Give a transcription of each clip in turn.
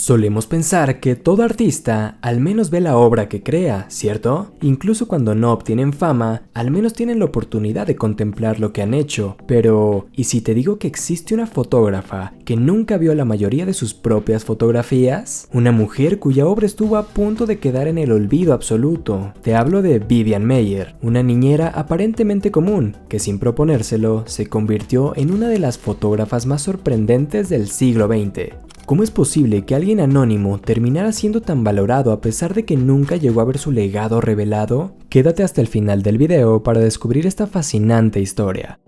Solemos pensar que todo artista al menos ve la obra que crea, ¿cierto? Incluso cuando no obtienen fama, al menos tienen la oportunidad de contemplar lo que han hecho. Pero, ¿y si te digo que existe una fotógrafa que nunca vio la mayoría de sus propias fotografías? Una mujer cuya obra estuvo a punto de quedar en el olvido absoluto. Te hablo de Vivian Maier, una niñera aparentemente común, que sin proponérselo, se convirtió en una de las fotógrafas más sorprendentes del siglo XX. ¿Cómo es posible que alguien anónimo terminara siendo tan valorado a pesar de que nunca llegó a ver su legado revelado? Quédate hasta el final del video para descubrir esta fascinante historia.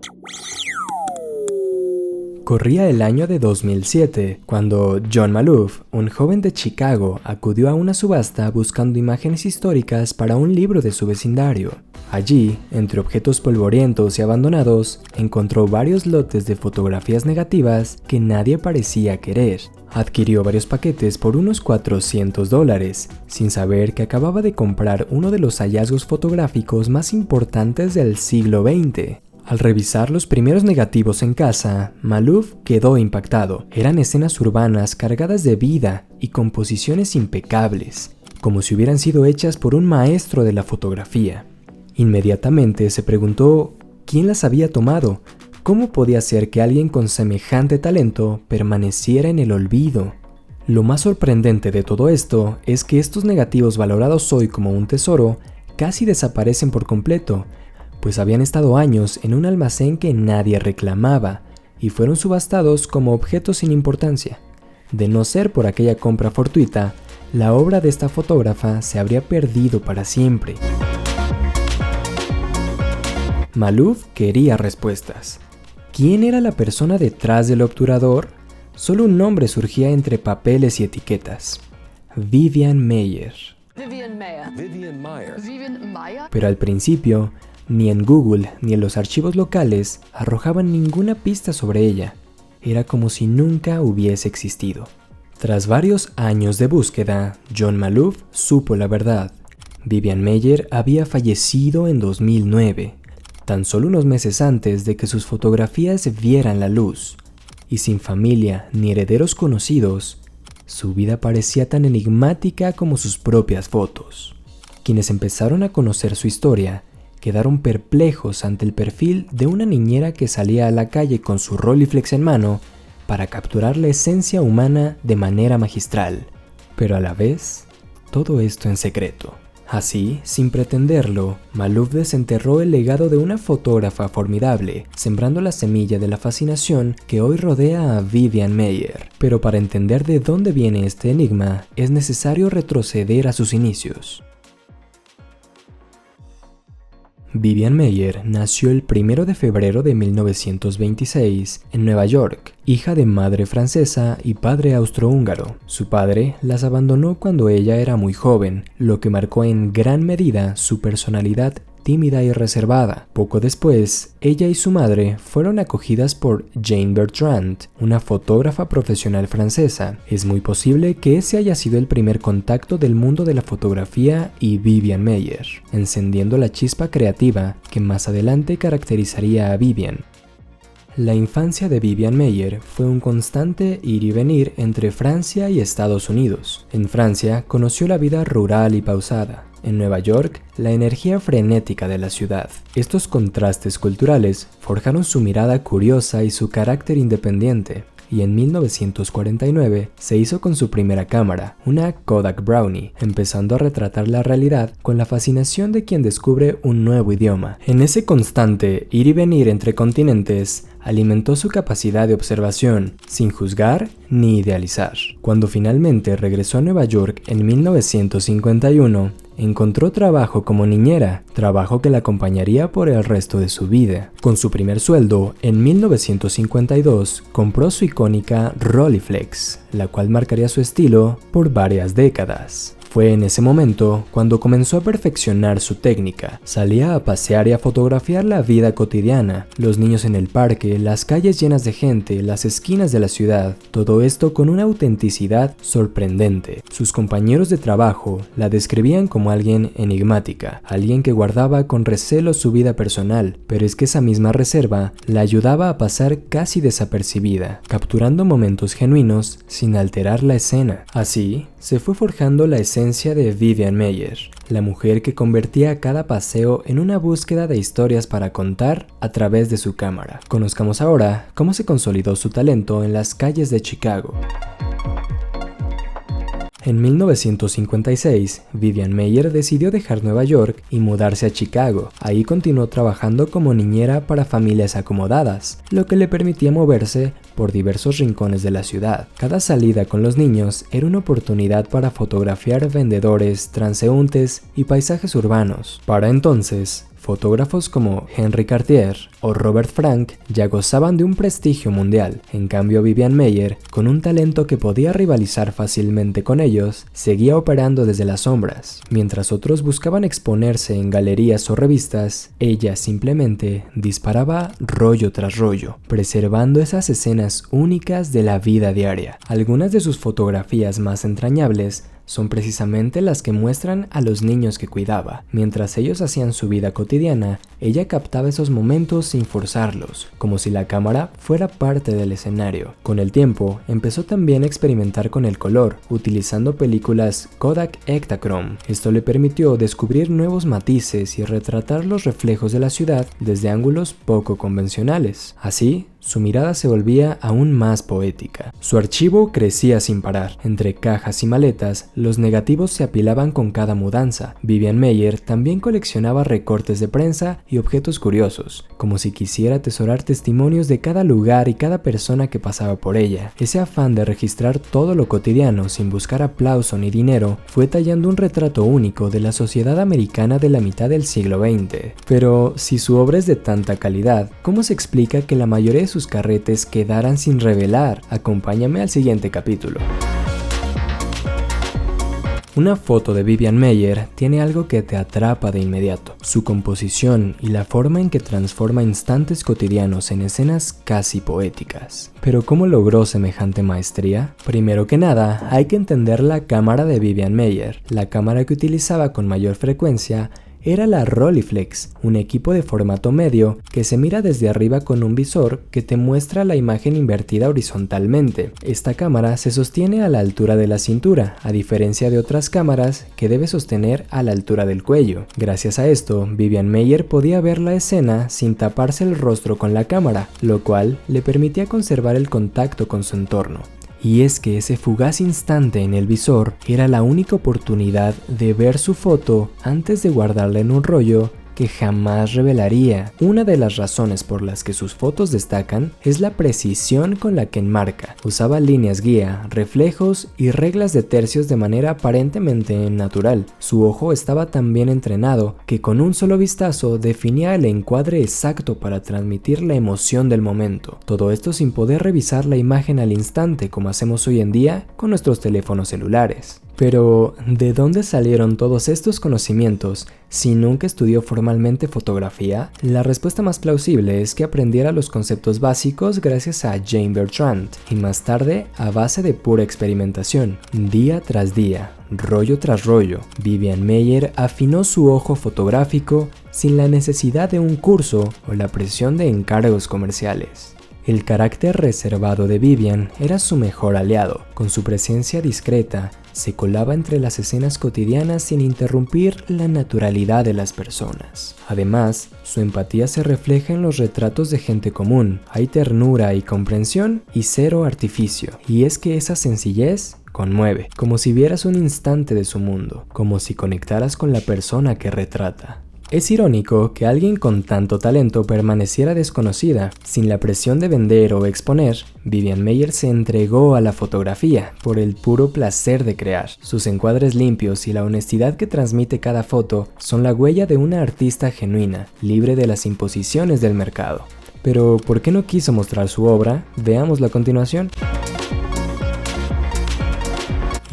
Corría el año de 2007, cuando John Maloof, un joven de Chicago, acudió a una subasta buscando imágenes históricas para un libro de su vecindario. Allí, entre objetos polvorientos y abandonados, encontró varios lotes de fotografías negativas que nadie parecía querer. Adquirió varios paquetes por unos $400, sin saber que acababa de comprar uno de los hallazgos fotográficos más importantes del siglo XX. Al revisar los primeros negativos en casa, Maloof quedó impactado. Eran escenas urbanas cargadas de vida y composiciones impecables, como si hubieran sido hechas por un maestro de la fotografía. Inmediatamente se preguntó quién las había tomado. ¿Cómo podía ser que alguien con semejante talento permaneciera en el olvido? Lo más sorprendente de todo esto es que estos negativos valorados hoy como un tesoro casi desaparecen por completo, pues habían estado años en un almacén que nadie reclamaba y fueron subastados como objetos sin importancia. De no ser por aquella compra fortuita, la obra de esta fotógrafa se habría perdido para siempre. Maloof quería respuestas. ¿Quién era la persona detrás del obturador? Solo un nombre surgía entre papeles y etiquetas: Vivian Maier. Vivian Maier. Pero al principio, ni en Google ni en los archivos locales arrojaban ninguna pista sobre ella. Era como si nunca hubiese existido. Tras varios años de búsqueda, John Maloof supo la verdad. Vivian Maier había fallecido en 2009. Tan solo unos meses antes de que sus fotografías vieran la luz, y sin familia ni herederos conocidos, su vida parecía tan enigmática como sus propias fotos. Quienes empezaron a conocer su historia quedaron perplejos ante el perfil de una niñera que salía a la calle con su Rolleiflex en mano para capturar la esencia humana de manera magistral, pero a la vez, todo esto en secreto. Así, sin pretenderlo, Maloof desenterró el legado de una fotógrafa formidable, sembrando la semilla de la fascinación que hoy rodea a Vivian Maier. Pero para entender de dónde viene este enigma, es necesario retroceder a sus inicios. Vivian Maier nació el 1 de febrero de 1926 en Nueva York, hija de madre francesa y padre austrohúngaro. Su padre las abandonó cuando ella era muy joven, lo que marcó en gran medida su personalidad tímida y reservada. Poco después, ella y su madre fueron acogidas por Jane Bertrand, una fotógrafa profesional francesa. Es muy posible que ese haya sido el primer contacto del mundo de la fotografía y Vivian Maier, encendiendo la chispa creativa que más adelante caracterizaría a Vivian. La infancia de Vivian Maier fue un constante ir y venir entre Francia y Estados Unidos. En Francia conoció la vida rural y pausada. En Nueva York, la energía frenética de la ciudad. Estos contrastes culturales forjaron su mirada curiosa y su carácter independiente, y en 1949 se hizo con su primera cámara, una Kodak Brownie, empezando a retratar la realidad con la fascinación de quien descubre un nuevo idioma. En ese constante ir y venir entre continentes, alimentó su capacidad de observación, sin juzgar ni idealizar. Cuando finalmente regresó a Nueva York en 1951, encontró trabajo como niñera, trabajo que la acompañaría por el resto de su vida. Con su primer sueldo, en 1952, compró su icónica Rolleiflex, la cual marcaría su estilo por varias décadas. Fue en ese momento cuando comenzó a perfeccionar su técnica. Salía a pasear y a fotografiar la vida cotidiana, los niños en el parque, las calles llenas de gente, las esquinas de la ciudad, todo esto con una autenticidad sorprendente. Sus compañeros de trabajo la describían como alguien enigmática, alguien que guardaba con recelo su vida personal, pero es que esa misma reserva la ayudaba a pasar casi desapercibida, capturando momentos genuinos sin alterar la escena. Así, se fue forjando la esencia de Vivian Maier, la mujer que convertía cada paseo en una búsqueda de historias para contar a través de su cámara. Conozcamos ahora cómo se consolidó su talento en las calles de Chicago. En 1956, Vivian Maier decidió dejar Nueva York y mudarse a Chicago. Ahí continuó trabajando como niñera para familias acomodadas, lo que le permitía moverse por diversos rincones de la ciudad. Cada salida con los niños era una oportunidad para fotografiar vendedores, transeúntes y paisajes urbanos. Para entonces, fotógrafos como Henry Cartier o Robert Frank ya gozaban de un prestigio mundial. En cambio, Vivian Maier, con un talento que podía rivalizar fácilmente con ellos, seguía operando desde las sombras. Mientras otros buscaban exponerse en galerías o revistas, ella simplemente disparaba rollo tras rollo, preservando esas escenas únicas de la vida diaria. Algunas de sus fotografías más entrañables son precisamente las que muestran a los niños que cuidaba. Mientras ellos hacían su vida cotidiana, ella captaba esos momentos sin forzarlos, como si la cámara fuera parte del escenario. Con el tiempo, empezó también a experimentar con el color, utilizando películas Kodak Ektachrome. Esto le permitió descubrir nuevos matices y retratar los reflejos de la ciudad desde ángulos poco convencionales. Así, su mirada se volvía aún más poética. Su archivo crecía sin parar. Entre cajas y maletas, los negativos se apilaban con cada mudanza. Vivian Maier también coleccionaba recortes de prensa y objetos curiosos, como si quisiera atesorar testimonios de cada lugar y cada persona que pasaba por ella. Ese afán de registrar todo lo cotidiano sin buscar aplauso ni dinero fue tallando un retrato único de la sociedad americana de la mitad del siglo XX. Pero si su obra es de tanta calidad, ¿cómo se explica que la mayoría de sus carretes quedaran sin revelar? Acompáñame al siguiente capítulo. Una foto de Vivian Maier tiene algo que te atrapa de inmediato: su composición y la forma en que transforma instantes cotidianos en escenas casi poéticas. ¿Pero cómo logró semejante maestría? Primero que nada, hay que entender la cámara de Vivian Maier. La cámara que utilizaba con mayor frecuencia era la Rolleiflex, un equipo de formato medio que se mira desde arriba con un visor que te muestra la imagen invertida horizontalmente. Esta cámara se sostiene a la altura de la cintura, a diferencia de otras cámaras que debe sostener a la altura del cuello. Gracias a esto, Vivian Maier podía ver la escena sin taparse el rostro con la cámara, lo cual le permitía conservar el contacto con su entorno. Y es que ese fugaz instante en el visor era la única oportunidad de ver su foto antes de guardarla en un rollo que jamás revelaría. Una de las razones por las que sus fotos destacan es la precisión con la que enmarca. Usaba líneas guía, reflejos y reglas de tercios de manera aparentemente natural. Su ojo estaba tan bien entrenado que con un solo vistazo definía el encuadre exacto para transmitir la emoción del momento. Todo esto sin poder revisar la imagen al instante como hacemos hoy en día con nuestros teléfonos celulares. Pero, ¿de dónde salieron todos estos conocimientos si nunca estudió formalmente fotografía? La respuesta más plausible es que aprendiera los conceptos básicos gracias a Jane Bertrand y más tarde a base de pura experimentación. Día tras día, rollo tras rollo, Vivian Maier afinó su ojo fotográfico sin la necesidad de un curso o la presión de encargos comerciales. El carácter reservado de Vivian era su mejor aliado. Con su presencia discreta, se colaba entre las escenas cotidianas sin interrumpir la naturalidad de las personas. Además, su empatía se refleja en los retratos de gente común. Hay ternura y comprensión y cero artificio. Y es que esa sencillez conmueve, como si vieras un instante de su mundo, como si conectaras con la persona que retrata. Es irónico que alguien con tanto talento permaneciera desconocida. Sin la presión de vender o exponer, Vivian Maier se entregó a la fotografía por el puro placer de crear. Sus encuadres limpios y la honestidad que transmite cada foto son la huella de una artista genuina, libre de las imposiciones del mercado. Pero, ¿por qué no quiso mostrar su obra? Veámoslo a continuación.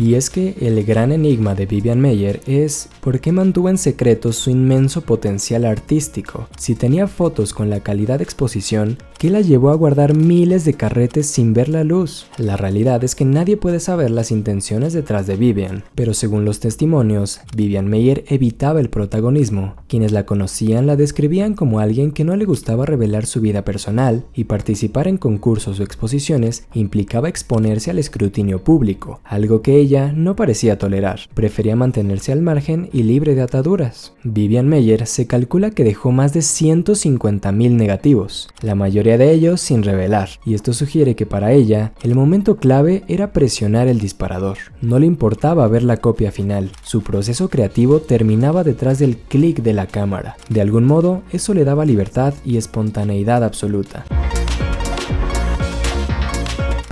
Y es que el gran enigma de Vivian Maier es ¿por qué mantuvo en secreto su inmenso potencial artístico? Si tenía fotos con la calidad de exposición, ¿qué la llevó a guardar miles de carretes sin ver la luz? La realidad es que nadie puede saber las intenciones detrás de Vivian, pero según los testimonios, Vivian Maier evitaba el protagonismo. Quienes la conocían la describían como alguien que no le gustaba revelar su vida personal, y participar en concursos o exposiciones implicaba exponerse al escrutinio público, algo que ella no parecía tolerar. Prefería mantenerse al margen y libre de ataduras. Vivian Maier se calcula que dejó más de 150.000 negativos, la mayoría de ellos sin revelar, y esto sugiere que para ella el momento clave era presionar el disparador. No le importaba ver la copia final, su proceso creativo terminaba detrás del clic de la cámara. De algún modo, eso le daba libertad y espontaneidad absoluta.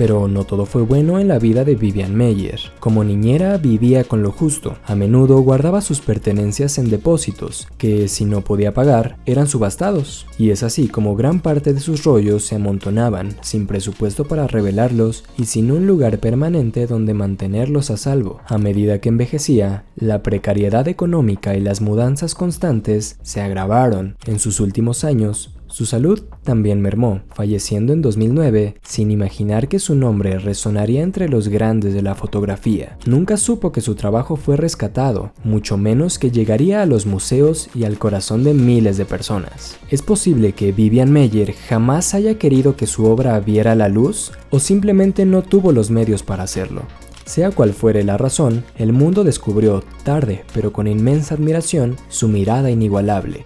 Pero no todo fue bueno en la vida de Vivian Maier. Como niñera vivía con lo justo. A menudo guardaba sus pertenencias en depósitos, que si no podía pagar, eran subastados. Y es así como gran parte de sus rollos se amontonaban, sin presupuesto para revelarlos y sin un lugar permanente donde mantenerlos a salvo. A medida que envejecía, la precariedad económica y las mudanzas constantes se agravaron. En sus últimos años, su salud también mermó, falleciendo en 2009 sin imaginar que su nombre resonaría entre los grandes de la fotografía. Nunca supo que su trabajo fue rescatado, mucho menos que llegaría a los museos y al corazón de miles de personas. ¿Es posible que Vivian Maier jamás haya querido que su obra viera la luz o simplemente no tuvo los medios para hacerlo? Sea cual fuere la razón, el mundo descubrió, tarde pero con inmensa admiración, su mirada inigualable.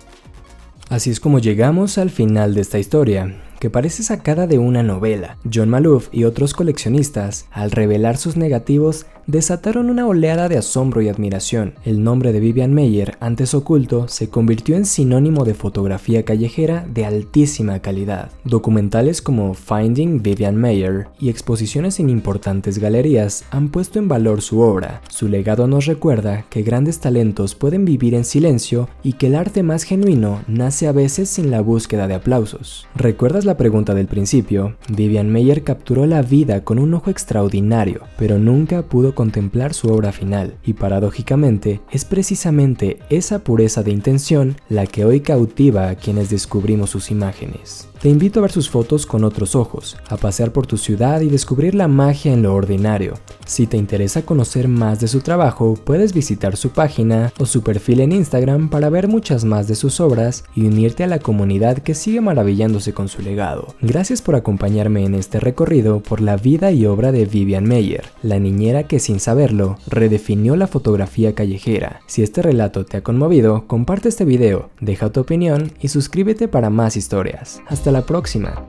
Así es como llegamos al final de esta historia, que parece sacada de una novela. John Maloof y otros coleccionistas, al revelar sus negativos, desataron una oleada de asombro y admiración. El nombre de Vivian Maier, antes oculto, se convirtió en sinónimo de fotografía callejera de altísima calidad. Documentales como Finding Vivian Maier y exposiciones en importantes galerías han puesto en valor su obra. Su legado nos recuerda que grandes talentos pueden vivir en silencio y que el arte más genuino nace a veces sin la búsqueda de aplausos. ¿Recuerdas la pregunta del principio? Vivian Maier capturó la vida con un ojo extraordinario, pero nunca pudo contemplar su obra final, y paradójicamente es precisamente esa pureza de intención la que hoy cautiva a quienes descubrimos sus imágenes. Te invito a ver sus fotos con otros ojos, a pasear por tu ciudad y descubrir la magia en lo ordinario. Si te interesa conocer más de su trabajo, puedes visitar su página o su perfil en Instagram para ver muchas más de sus obras y unirte a la comunidad que sigue maravillándose con su legado. Gracias por acompañarme en este recorrido por la vida y obra de Vivian Maier, la niñera que sin saberlo redefinió la fotografía callejera. Si este relato te ha conmovido, comparte este video, deja tu opinión y suscríbete para más historias. Hasta la próxima.